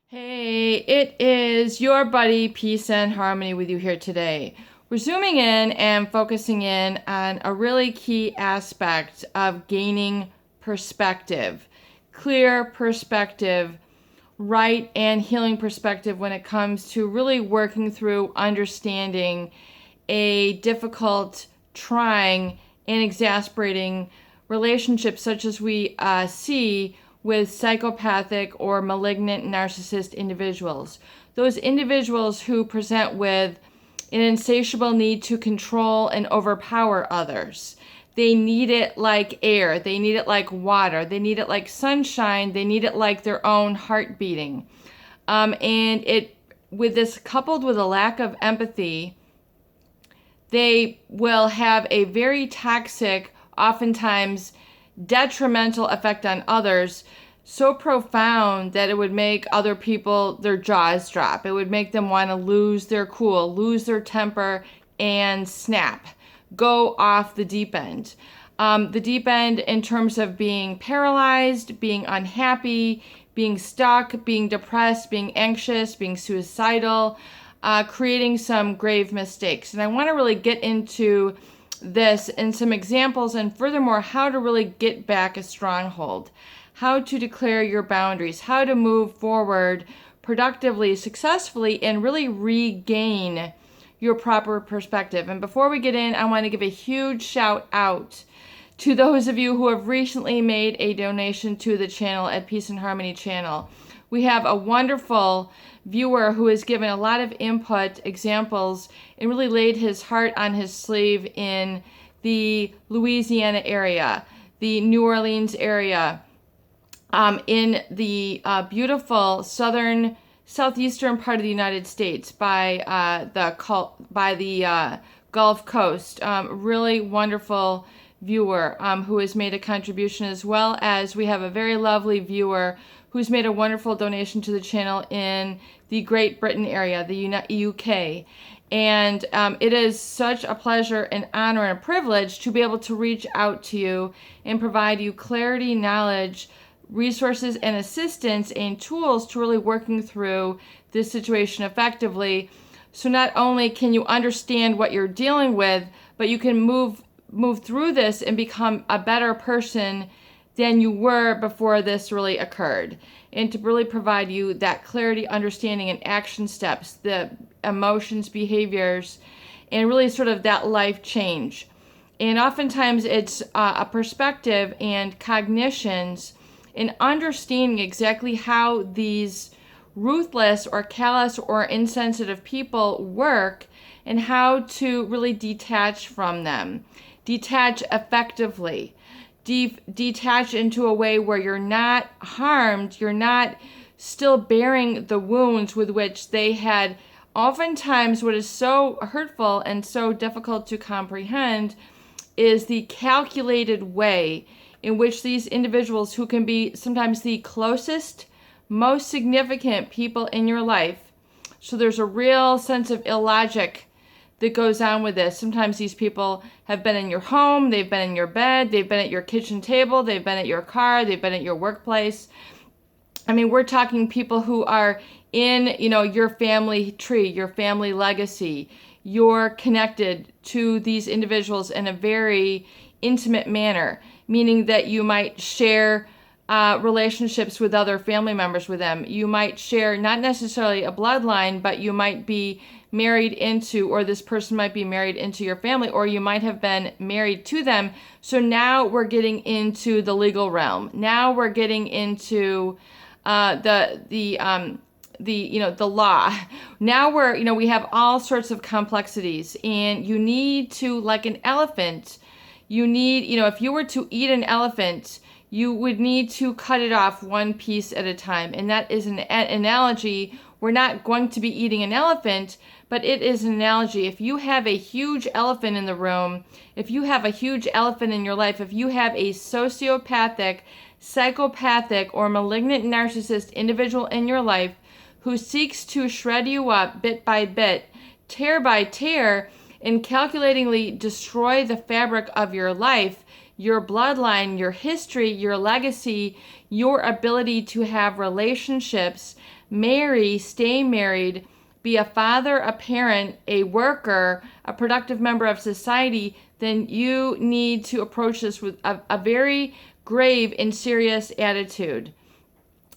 Hey, it is your buddy Peace and Harmony with you here today. We're zooming in and focusing in on a really key aspect of gaining perspective, clear perspective, right and healing perspective when it comes to really working through understanding a difficult, trying, and exasperating relationship such as we see with psychopathic or malignant narcissist individuals. Those individuals who present with an insatiable need to control and overpower others. They need it like air. They need it like water. They need it like sunshine. They need it like their own heart beating. And it, with this coupled with a lack of empathy, they will have a very toxic, oftentimes detrimental effect on others, so profound that it would make other people, their jaws drop. It would make them want to lose their cool, lose their temper, and snap, go off the deep end. The deep end in terms of being paralyzed, being unhappy, being stuck, being depressed, being anxious, being suicidal, creating some grave mistakes. And I want to really get into this and some examples, and furthermore, how to really get back a stronghold, how to declare your boundaries, how to move forward productively, successfully, and really regain your proper perspective. And before we get in, I want to give a huge shout out to those of you who have recently made a donation to the channel at Peace and Harmony channel. We have a wonderful viewer who has given a lot of input, examples, and really laid his heart on his sleeve in the Louisiana area, the New Orleans area, in the beautiful southeastern part of the United States by the Gulf Coast. Really wonderful viewer who has made a contribution, as well as we have a very lovely viewer who's made a wonderful donation to the channel in the Great Britain area, the UK. And it is such a pleasure and honor and a privilege to be able to reach out to you and provide you clarity, knowledge, resources, and assistance and tools to really working through this situation effectively. So not only can you understand what you're dealing with, but you can move through this and become a better person than you were before this really occurred, and to really provide you that clarity, understanding, and action steps, the emotions, behaviors, and really sort of that life change. And oftentimes it's a perspective and cognitions and understanding exactly how these ruthless or callous or insensitive people work, and how to really detach from them, detach effectively, detach into a way where you're not harmed, you're not still bearing the wounds with which they had. Oftentimes, what is so hurtful and so difficult to comprehend is the calculated way in which these individuals, who can be sometimes the closest, most significant people in your life, so there's a real sense of illogic that goes on with this. Sometimes these people have been in your home, they've been in your bed, they've been at your kitchen table, they've been at your car, they've been at your workplace. I mean, we're talking people who are in, your family tree, your family legacy. You're connected to these individuals in a very intimate manner, meaning that you might share relationships with other family members with them. You might share not necessarily a bloodline, but you might be married into, or this person might be married into your family, or you might have been married to them. So now we're getting into the legal realm. Now we're getting into the law. Now we have all sorts of complexities, and you need to, like an elephant, you need, if you were to eat an elephant, you would need to cut it off one piece at a time. And that is an analogy. We're not going to be eating an elephant, but it is an analogy. If you have a huge elephant in the room, if you have a huge elephant in your life, if you have a sociopathic, psychopathic, or malignant narcissist individual in your life who seeks to shred you up bit by bit, tear by tear, and calculatingly destroy the fabric of your life, your bloodline, your history, your legacy, your ability to have relationships marry, stay married, be a father, a parent, a worker, a productive member of society, then you need to approach this with a very grave and serious attitude.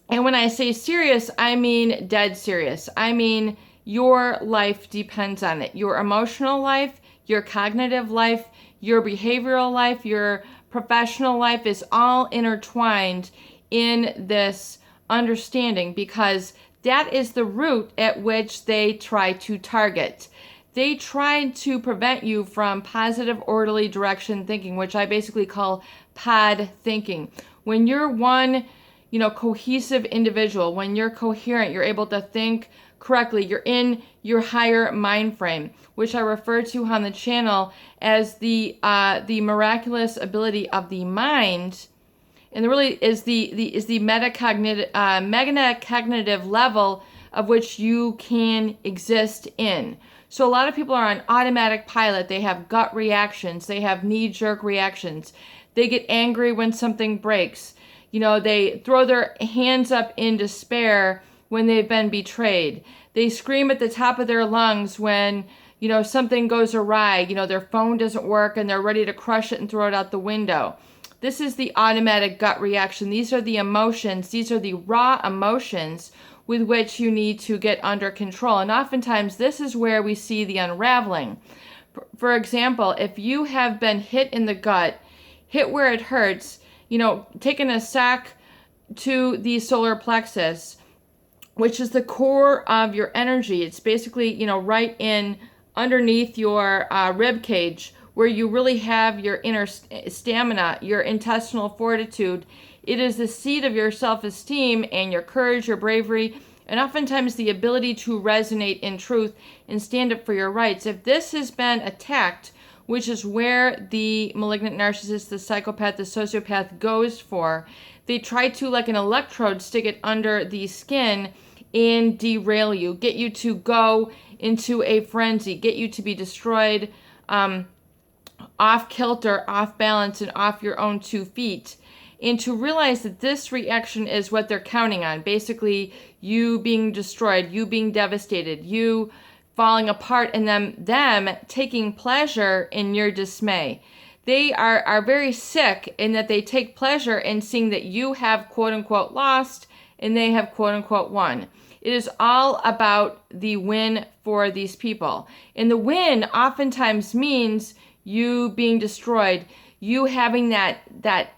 And when I say serious, I mean dead serious. I mean your life depends on it. Your emotional life, your cognitive life, your behavioral life, your professional life is all intertwined in this understanding, because that is the route at which they try to target. They try to prevent you from positive, orderly direction thinking, which I basically call pod thinking. When you're one, cohesive individual, when you're coherent, you're able to think correctly, you're in your higher mind frame, which I refer to on the channel as the miraculous ability of the mind. And there really is the metacognitive level of which you can exist in. So a lot of people are on automatic pilot. They have gut reactions. They have knee-jerk reactions. They get angry when something breaks. They throw their hands up in despair when they've been betrayed. They scream at the top of their lungs when, something goes awry. Their phone doesn't work and they're ready to crush it and throw it out the window. This is the automatic gut reaction. These are the emotions. These are the raw emotions with which you need to get under control. And oftentimes this is where we see the unraveling. For example, if you have been hit in the gut, hit where it hurts, taking a sack to the solar plexus, which is the core of your energy. It's basically, right in underneath your rib cage, where you really have your inner stamina, your intestinal fortitude. It is the seat of your self-esteem and your courage, your bravery, and oftentimes the ability to resonate in truth and stand up for your rights. If this has been attacked, which is where the malignant narcissist, the psychopath, the sociopath goes for, they try to, like an electrode, stick it under the skin and derail you, get you to go into a frenzy, get you to be destroyed, off kilter, off balance, and off your own 2 feet. And to realize that this reaction is what they're counting on. Basically, you being destroyed, you being devastated, you falling apart, and them taking pleasure in your dismay. They are very sick in that they take pleasure in seeing that you have quote-unquote lost and they have quote-unquote won. It is all about the win for these people. And the win oftentimes means you being destroyed, you having that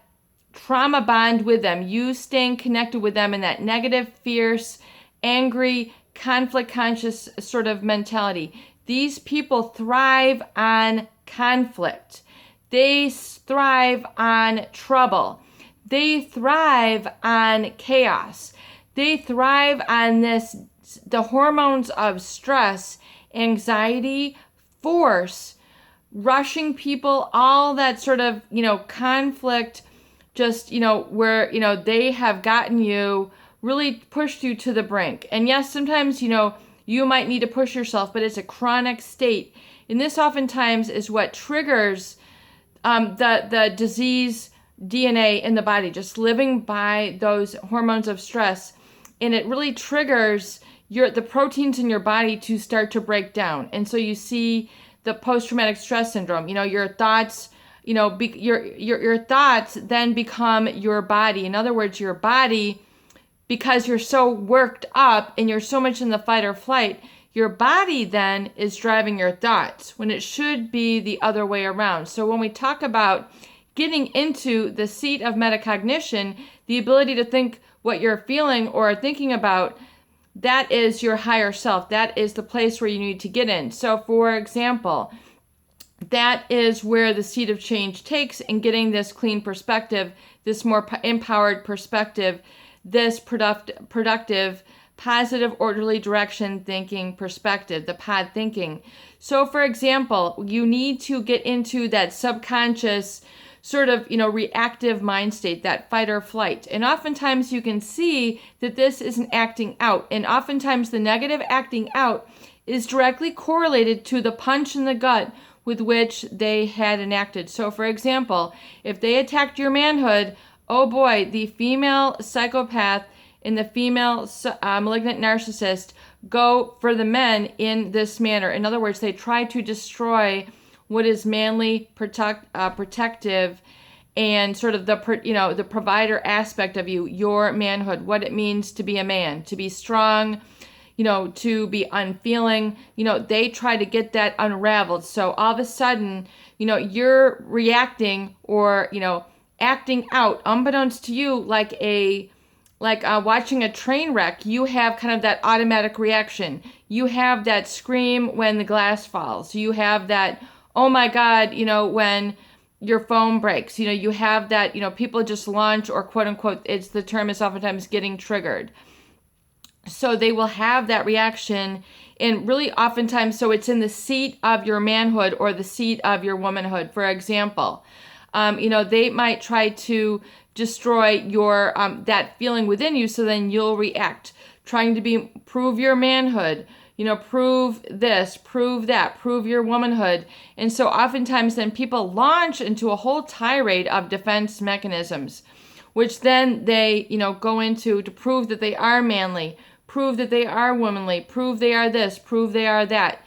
trauma bond with them, you staying connected with them in that negative, fierce, angry, conflict conscious sort of mentality. These people thrive on conflict. They thrive on trouble. They thrive on chaos. They thrive on the hormones of stress, anxiety, force, rushing people, all that sort of, conflict, just, where, they have gotten you, really pushed you to the brink. And yes, sometimes, you might need to push yourself, but it's a chronic state. And this oftentimes is what triggers the disease DNA in the body, just living by those hormones of stress. And it really triggers the proteins in your body to start to break down. And so you see the post-traumatic stress syndrome. Your thoughts, your thoughts then become your body. In other words, your body, because you're so worked up and you're so much in the fight or flight, your body then is driving your thoughts when it should be the other way around. So when we talk about getting into the seat of metacognition, the ability to think what you're feeling or thinking about, that is your higher self. That is the place where you need to get in. So for example, that is where the seed of change takes in getting this clean perspective, this more empowered perspective, this productive, positive, orderly direction thinking perspective, the pod thinking. So for example, you need to get into that subconscious sort of, reactive mind state, that fight or flight. And oftentimes you can see that this isn't acting out. And oftentimes the negative acting out is directly correlated to the punch in the gut with which they had enacted. So for example, if they attacked your manhood, oh boy, the female psychopath and the female malignant narcissist go for the men in this manner. In other words, they try to destroy what is manly, protective, and sort of the provider aspect of you, your manhood, what it means to be a man, to be strong, to be unfeeling. They try to get that unraveled. So all of a sudden, you're reacting or, acting out unbeknownst to you like watching a train wreck. You have kind of that automatic reaction. You have that scream when the glass falls. You have that, oh my God, when your phone breaks. You have that, people just launch, or quote unquote, the term is oftentimes getting triggered. So they will have that reaction, and really oftentimes, so it's in the seat of your manhood or the seat of your womanhood. For example, they might try to destroy your that feeling within you, so then you'll react, trying to prove your manhood, prove this, prove that, prove your womanhood. And so oftentimes then people launch into a whole tirade of defense mechanisms, which then they, go into to prove that they are manly, prove that they are womanly, prove they are this, prove they are that.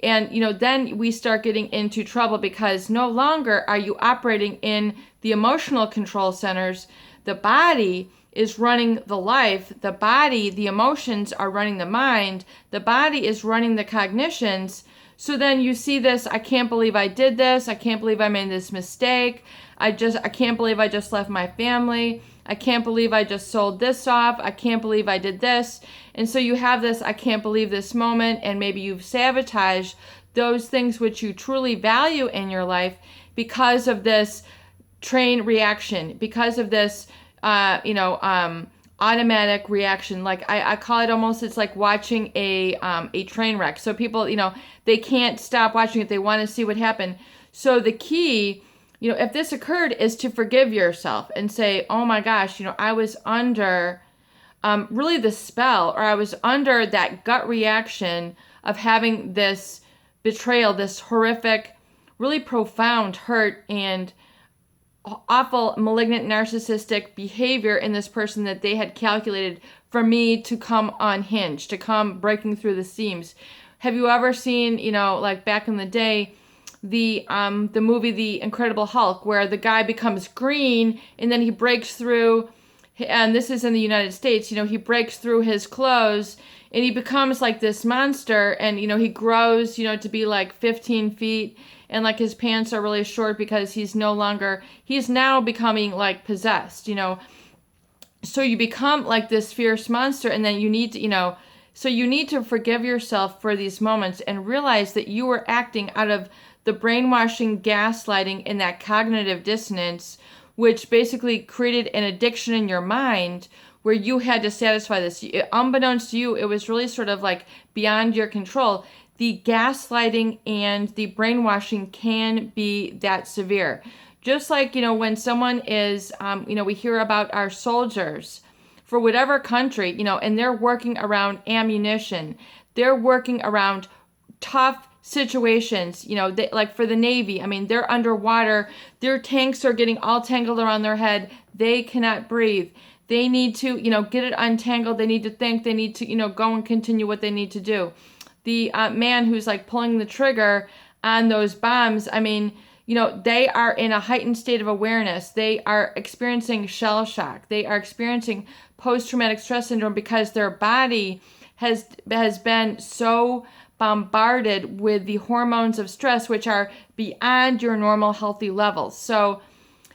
And, then we start getting into trouble, because no longer are you operating in the emotional control centers. The body is running the life. The body, the emotions are running the mind. The body is running the cognitions. So then you see this, I can't believe I did this. I can't believe I made this mistake. I can't believe I just left my family. I can't believe I just sold this off. I can't believe I did this. And so you have this, I can't believe this moment, and maybe you've sabotaged those things which you truly value in your life because of this train reaction, because of this, automatic reaction. Like I call it almost, it's like watching a train wreck. So people, they can't stop watching it. They want to see what happened. So the key, if this occurred, is to forgive yourself and say, oh my gosh, I was under really the spell, or I was under that gut reaction of having this betrayal, this horrific, really profound hurt and awful malignant narcissistic behavior in this person that they had calculated for me to come unhinged, to come breaking through the seams. Have you ever seen, like back in the day, the movie The Incredible Hulk, where the guy becomes green and then he breaks through, and this is in the United States, he breaks through his clothes and he becomes like this monster, and he grows, to be like 15 feet, and like his pants are really short because he's now becoming like possessed, so you become like this fierce monster, and then you need to, so you need to forgive yourself for these moments and realize that you were acting out of the brainwashing, gaslighting, and that cognitive dissonance, which basically created an addiction in your mind where you had to satisfy this. Unbeknownst to you, it was really sort of like beyond your control. The gaslighting and the brainwashing can be that severe. Just like, when someone is, we hear about our soldiers for whatever country, and they're working around ammunition. They're working around tough situations, like for the Navy, they're underwater, their tanks are getting all tangled around their head, they cannot breathe, they need to, get it untangled, they need to think, they need to, go and continue what they need to do. The man who's like pulling the trigger on those bombs, they are in a heightened state of awareness, they are experiencing shell shock, they are experiencing post-traumatic stress syndrome because their body has been so bombarded with the hormones of stress, which are beyond your normal healthy levels. So,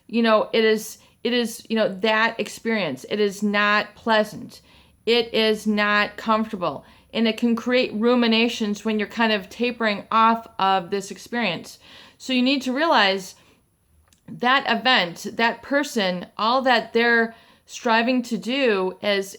it is, that experience. It is not pleasant. It is not comfortable. And it can create ruminations when you're kind of tapering off of this experience. So you need to realize that event, that person, all that they're striving to do is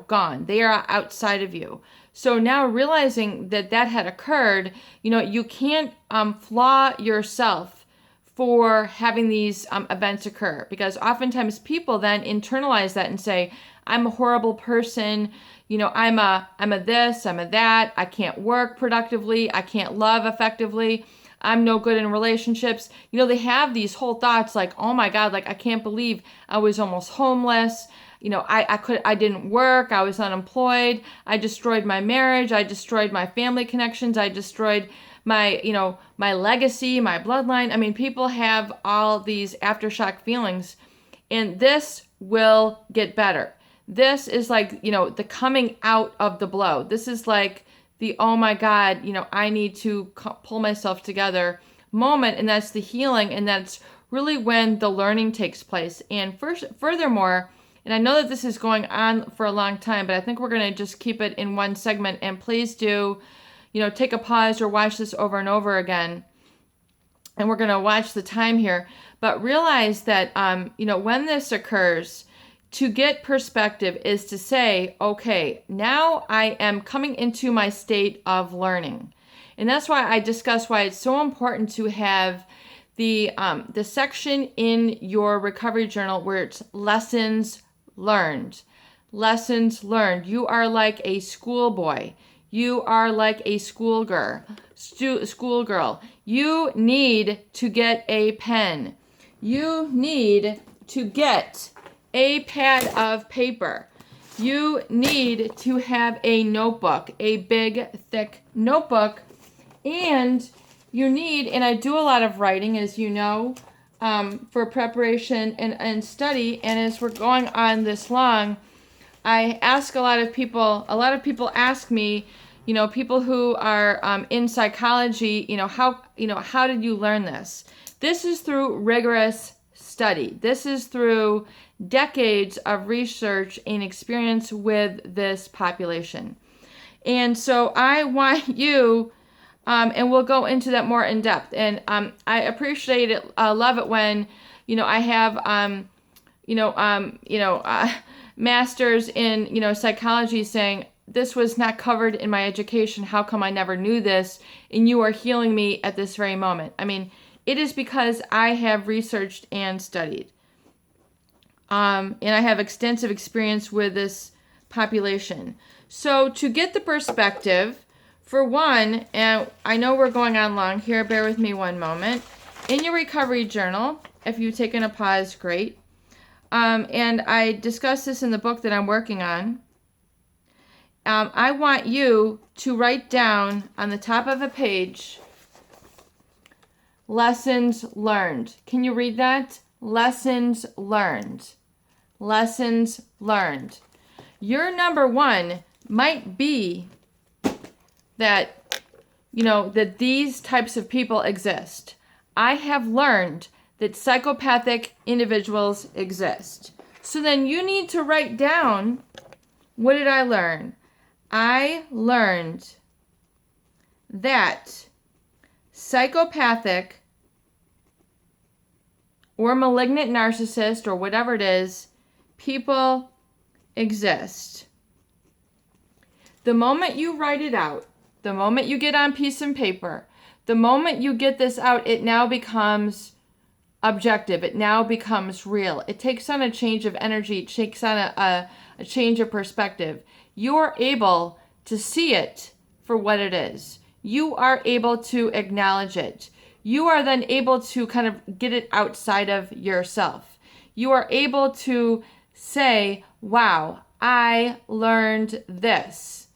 gone. They are outside of you. So now realizing that had occurred, you can't flaw yourself for having these events occur, because oftentimes people then internalize that and say, I'm a horrible person, I'm a this, I'm a that, I can't work productively, I can't love effectively, I'm no good in relationships. They have these whole thoughts like, oh my God, like I can't believe I was almost homeless. I didn't work. I was unemployed. I destroyed my marriage. I destroyed my family connections. I destroyed my, my legacy, my bloodline. I mean, people have all these aftershock feelings, and this will get better. This is like, the coming out of the blow. This is like the, oh my God, I need to pull myself together moment. And that's the healing. And that's really when the learning takes place. And furthermore, and I know that this is going on for a long time, but I think we're going to just keep it in one segment. And please do, take a pause or watch this over and over again. And we're going to watch the time here. But realize that, when this occurs, to get perspective is to say, okay, now I am coming into my state of learning. And that's why I discuss why it's so important to have the section in your recovery journal where it's lessons learned. Lessons learned. You are like a schoolboy. You are like a schoolgirl. You need to get a pen. You need to get a pad of paper. You need to have a notebook, a big, thick notebook. And you need, and I do a lot of writing, as you know, for preparation and study. And as we're going on this long, I ask a lot of people ask me, people who are in psychology, how did you learn this? This is through rigorous study. This is through decades of research and experience with this population. And so I want you, and we'll go into that more in depth. And I appreciate it, love it when, I have, masters in, psychology saying, this was not covered in my education. How come I never knew this? And you are healing me at this very moment. I mean, it is because I have researched and studied. And I have extensive experience with this population. So to get the perspective, for one, and I know we're going on long here, bear with me one moment. In your recovery journal, if you've taken a pause, great. And I discuss this in the book that I'm working on. I want you to write down on the top of a page, lessons learned. Can you read that? Lessons learned. Lessons learned. Your number one might be that, that these types of people exist. I have learned that psychopathic individuals exist. So then you need to write down, what did I learn? I learned that psychopathic or malignant narcissist or whatever it is, people exist. The moment you write it out, the moment you get on piece and paper, the moment you get this out, it now becomes objective. It now becomes real. It takes on a change of energy. It takes on a change of perspective. You are able to see it for what it is. You are able to acknowledge it. You are then able to kind of get it outside of yourself. You are able to say, wow, I learned this.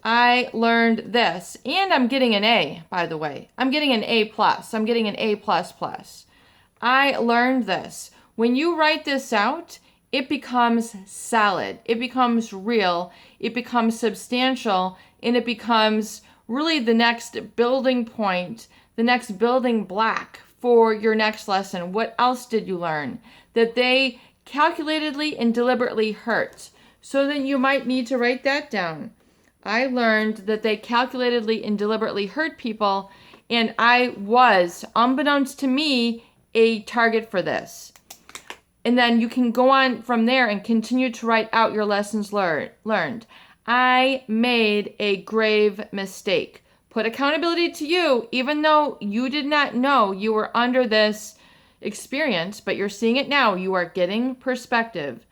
I learned this. And I'm getting an A, by the way. I'm getting an A+. I'm getting an A++. I learned this. When you write this out, it becomes solid. It becomes real. It becomes substantial. And it becomes really the next building point, the next building block for your next lesson. What else did you learn? That they calculatedly and deliberately hurt. So then you might need to write that down. I learned that they calculatedly and deliberately hurt people, and I was, unbeknownst to me, a target for this. And then you can go on from there and continue to write out your lessons learned. I made a grave mistake. Put accountability to you, even though you did not know you were under this experience, but you're seeing it now. You are getting perspective.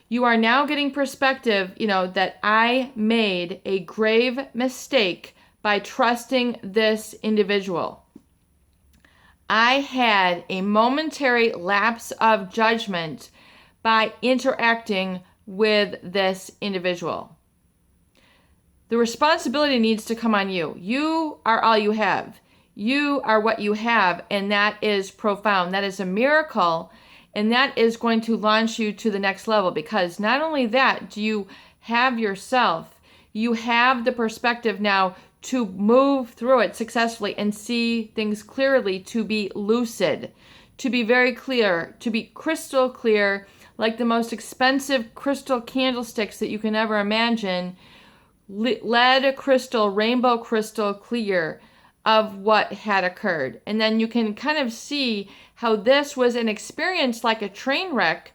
You are now getting perspective, that I made a grave mistake by trusting this individual. I had a momentary lapse of judgment by interacting with this individual. The responsibility needs to come on you. You are all you have. You are what you have, and that is profound. That is a miracle, and that is going to launch you to the next level, because not only that do you have yourself, you have the perspective now to move through it successfully and see things clearly, to be lucid, to be very clear, to be crystal clear, like the most expensive crystal candlesticks that you can ever imagine, lead crystal, rainbow crystal clear of what had occurred. And then you can kind of see how this was an experience like a train wreck.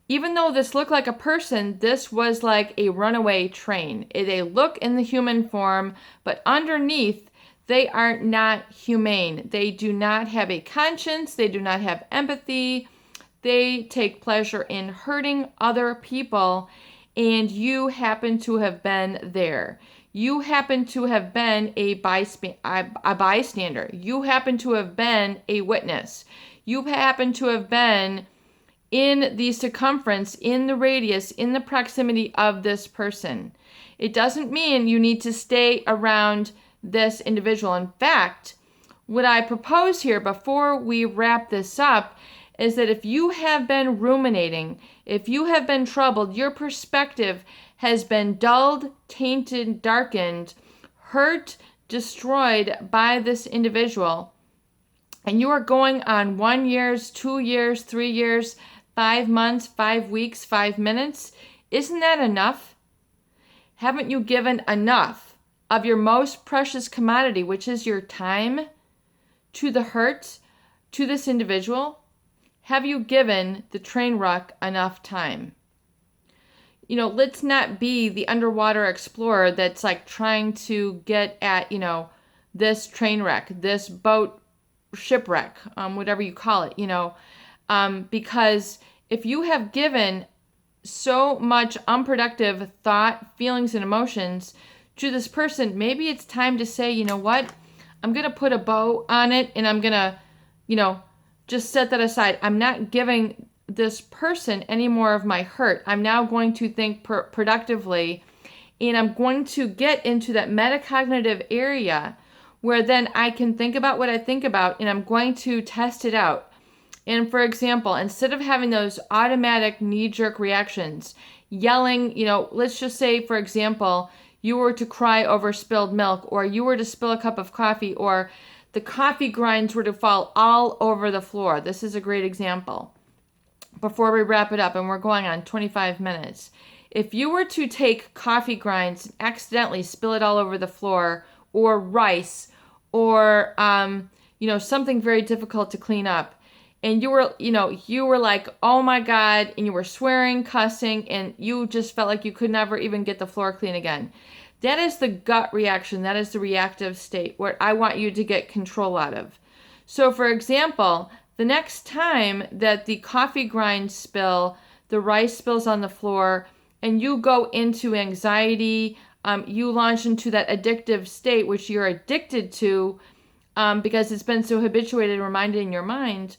Even though this looked like a person, this was like a runaway train. They look in the human form, but underneath, they are not humane. They do not have a conscience. They do not have empathy. They take pleasure in hurting other people, and you happen to have been there. You happen to have been a bystander. You happen to have been a witness. You happen to have been in the circumference, in the radius, in the proximity of this person. It doesn't mean you need to stay around this individual. In fact, what I propose here before we wrap this up is that if you have been ruminating, if you have been troubled, your perspective has been dulled, tainted, darkened, hurt, destroyed by this individual, and you are going on 1 year, 2 years, 3 years, 5 months, 5 weeks, 5 minutes, isn't that enough? Haven't you given enough of your most precious commodity, which is your time, to the hurt, to this individual? Have you given the train wreck enough time? Let's not be the underwater explorer that's like trying to get at, this train wreck, this boat shipwreck, whatever you call it, because if you have given so much unproductive thought, feelings, and emotions to this person, maybe it's time to say, you know what, I'm going to put a bow on it, and I'm going to, just set that aside. I'm not giving this person any more of my hurt. I'm now going to think productively, and I'm going to get into that metacognitive area where then I can think about what I think about, and I'm going to test it out. And for example, instead of having those automatic knee-jerk reactions, yelling, let's just say, for example, you were to cry over spilled milk, or you were to spill a cup of coffee, or the coffee grinds were to fall all over the floor. This is a great example. Before we wrap it up, and we're going on 25 minutes. If you were to take coffee grinds and accidentally spill it all over the floor, or rice, or, something very difficult to clean up, and you were like, oh my God, and you were swearing, cussing, and you just felt like you could never even get the floor clean again. That is the gut reaction. That is the reactive state where I want you to get control out of. So for example, the next time that the coffee grinds spill, the rice spills on the floor, and you go into anxiety, you launch into that addictive state, which you're addicted to because it's been so habituated and reminded in your mind,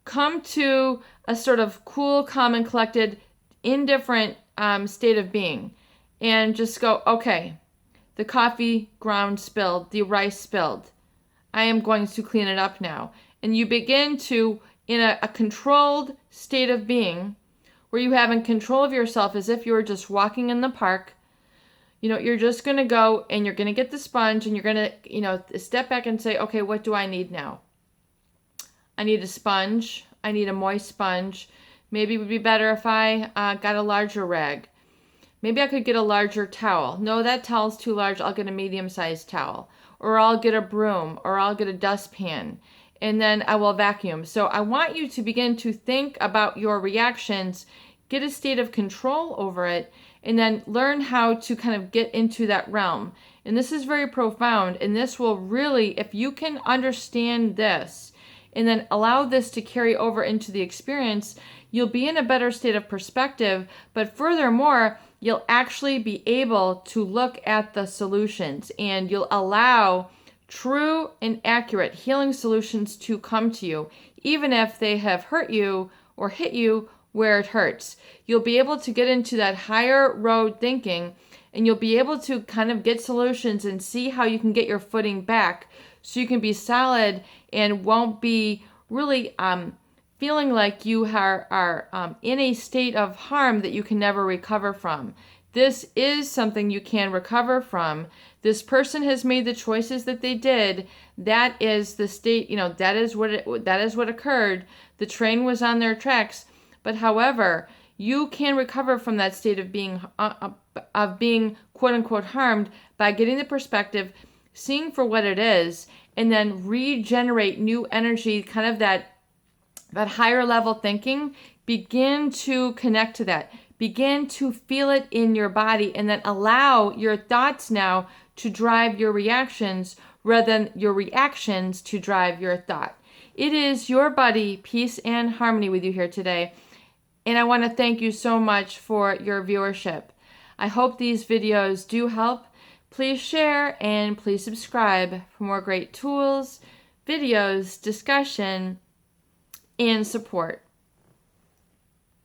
come to a sort of cool, calm, and collected, indifferent state of being. And just go, okay, the coffee ground spilled, the rice spilled. I am going to clean it up now. And you begin to, in a controlled state of being, where you have in control of yourself as if you were just walking in the park, you're just going to go and you're going to get the sponge and you're going to, step back and say, okay, what do I need now? I need a sponge. I need a moist sponge. Maybe it would be better if I got a larger rag. Maybe I could get a larger towel. No, that towel's too large. I'll get a medium-sized towel. Or I'll get a broom. Or I'll get a dustpan. And then I will vacuum. So I want you to begin to think about your reactions, get a state of control over it, and then learn how to kind of get into that realm. And this is very profound. And this will really, if you can understand this, and then allow this to carry over into the experience, you'll be in a better state of perspective. But furthermore, you'll actually be able to look at the solutions, and you'll allow true and accurate healing solutions to come to you, even if they have hurt you or hit you where it hurts. You'll be able to get into that higher road thinking, and you'll be able to kind of get solutions and see how you can get your footing back so you can be solid and won't be really feeling like you are in a state of harm that you can never recover from. This is something you can recover from. This person has made the choices that they did. That is the state, that is what occurred. The train was on their tracks. But however, you can recover from that state of being quote unquote harmed by getting the perspective, seeing for what it is, and then regenerate new energy, kind of that higher level thinking. Begin to connect to that. Begin to feel it in your body, and then allow your thoughts now to drive your reactions rather than your reactions to drive your thought. It is your buddy, Peace and Harmony, with you here today. And I want to thank you so much for your viewership. I hope these videos do help. Please share and please subscribe for more great tools, videos, discussion, and support.